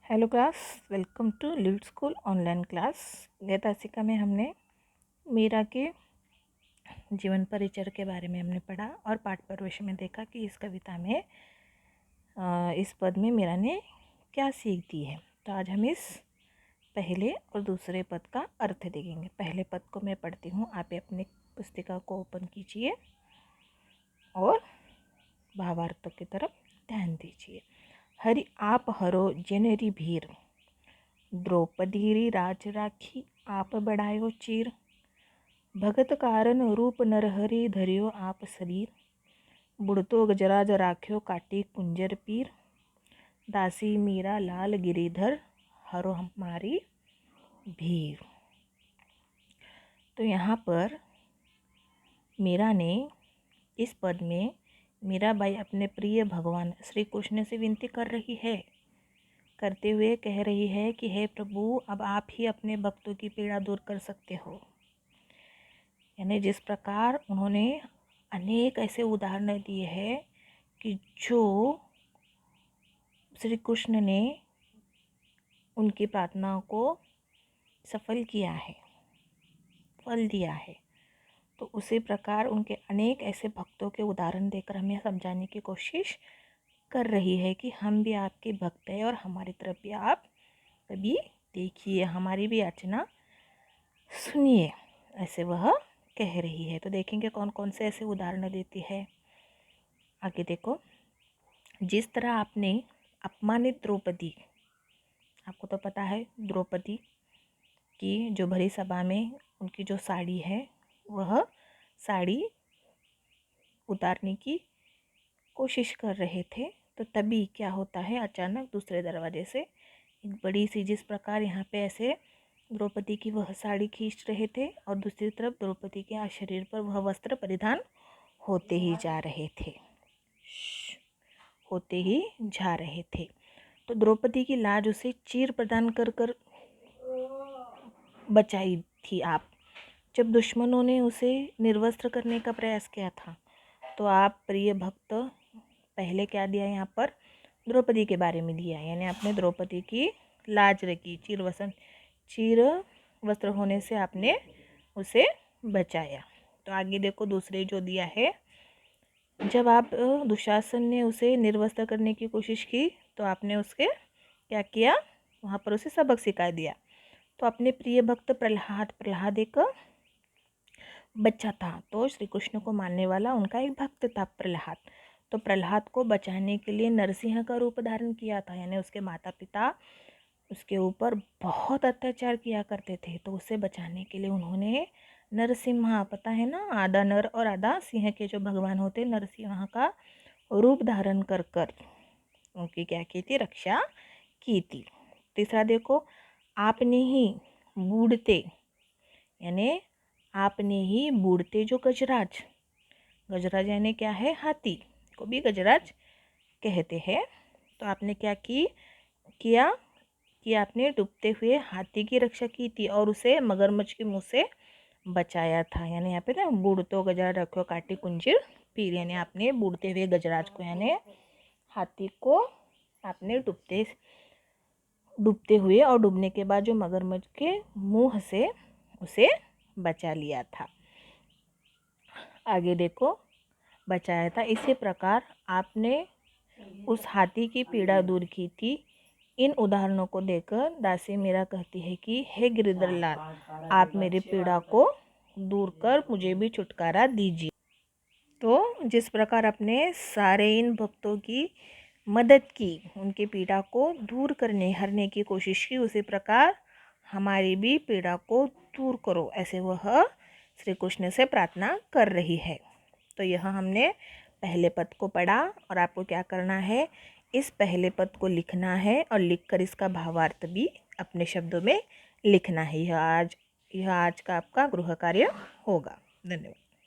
Hello class, welcome to Lead School online class. गत तासिका में हमने मीरा के जीवन परिचय के बारे में हमने पढ़ा और पाठ प्रवेश में देखा कि इस कविता में इस पद में मीरा ने क्या सीख दी है। तो आज हम इस पहले और दूसरे पद का अर्थ देखेंगे। पहले पद को मैं पढ़ती हूँ, आप अपनी पुस्तिका को ओपन कीजिए और भावार्थों की तरफ ध्यान दीजिए। हरि आप हरो जनरी भीर, द्रौपदीरी राज राखी आप बढ़ायो चीर। भगत कारण रूप नरहरि धरियो आप शरीर, बुढ़तो गजराज राख्यो काटी कुंजर पीर। दासी मीरा लाल गिरिधर हरो हमारी भीर। तो यहाँ पर मीरा ने इस पद में मीराबाई अपने प्रिय भगवान श्री कृष्ण से विनती कर रही है, करते हुए कह रही है कि हे प्रभु, अब आप ही अपने भक्तों की पीड़ा दूर कर सकते हो। यानी जिस प्रकार उन्होंने अनेक ऐसे उदाहरण दिए हैं कि जो श्री कृष्ण ने उनकी प्रार्थना को सफल किया है, फल दिया है, तो उसी प्रकार उनके अनेक ऐसे भक्तों के उदाहरण देकर हमें समझाने की कोशिश कर रही है कि हम भी आपके भक्त हैं और हमारी तरफ भी आप कभी देखिए, हमारी भी याचना सुनिए, ऐसे वह कह रही है। तो देखेंगे कौन कौन से ऐसे उदाहरण देती है। आगे देखो, जिस तरह आपने अपमानित द्रौपदी, आपको तो पता है द्रौपदी की जो भरी सभा में उनकी जो साड़ी है, वह साड़ी उतारने की कोशिश कर रहे थे, तो तभी क्या होता है, अचानक दूसरे दरवाजे से एक बड़ी सी, जिस प्रकार यहाँ पे ऐसे द्रौपदी की वह साड़ी खींच रहे थे और दूसरी तरफ द्रौपदी के शरीर पर वह वस्त्र परिधान होते ही जा रहे थे, तो द्रौपदी की लाज उसे चीर प्रदान कर बचाई थी आप। जब दुश्मनों ने उसे निर्वस्त्र करने का प्रयास किया था, तो आप प्रिय भक्त पहले क्या दिया, यहाँ पर द्रौपदी के बारे में दिया, यानी आपने द्रौपदी की लाज रखी, चीर वस्त्र होने से आपने उसे बचाया। तो आगे देखो, दूसरे जो दिया है, जब आप दुशासन ने उसे निर्वस्त्र करने की कोशिश की, तो आपने उसके क्या किया, वहाँ पर उसे सबक सिखा दिया। तो अपने प्रिय भक्त प्रहलाद एक बच्चा था, तो श्री कृष्ण को मानने वाला उनका एक भक्त था प्रहलाद। तो प्रहलाद को बचाने के लिए नरसिंह का रूप धारण किया था, यानी उसके माता पिता उसके ऊपर बहुत अत्याचार किया करते थे, तो उसे बचाने के लिए उन्होंने नरसिम्हा, पता है ना, आधा नर और आधा सिंह के जो भगवान होते, नरसिम्हा का रूप धारण कर उनकी क्या की थी, रक्षा की थी। तीसरा देखो, आपने ही बूढ़ते, यानी आपने ही बूढ़ते जो गजराज यानी क्या है, हाथी को भी गजराज कहते हैं, तो आपने क्या किया कि आपने डूबते हुए हाथी की रक्षा की थी और उसे मगरमच्छ के मुंह से बचाया था। यानी यहाँ पे ना, बूढ़तो गजराज रखो काटी कुंजीर पीर, यानी आपने बूढ़ते हुए गजराज को, यानी हाथी को आपने डूबते हुए और डूबने के बाद जो मगरमच्छ के मुंह से उसे बचा लिया था। आगे देखो, बचाया था, इसी प्रकार आपने उस हाथी की पीड़ा दूर की थी। इन उदाहरणों को देखकर दासी मीरा कहती है कि हे गिरिधर लाल, आप मेरी पीड़ा को दूर कर मुझे भी छुटकारा दीजिए। तो जिस प्रकार अपने सारे इन भक्तों की मदद की, उनकी पीड़ा को दूर हरने की कोशिश की, उसी प्रकार हमारी भी पीड़ा को दूर करो, ऐसे वह श्री कृष्ण से प्रार्थना कर रही है। तो यह हमने पहले पद को पढ़ा और आपको क्या करना है, इस पहले पद को लिखना है और लिखकर इसका भावार्थ भी अपने शब्दों में लिखना है। यह आज का आपका गृह कार्य होगा। धन्यवाद।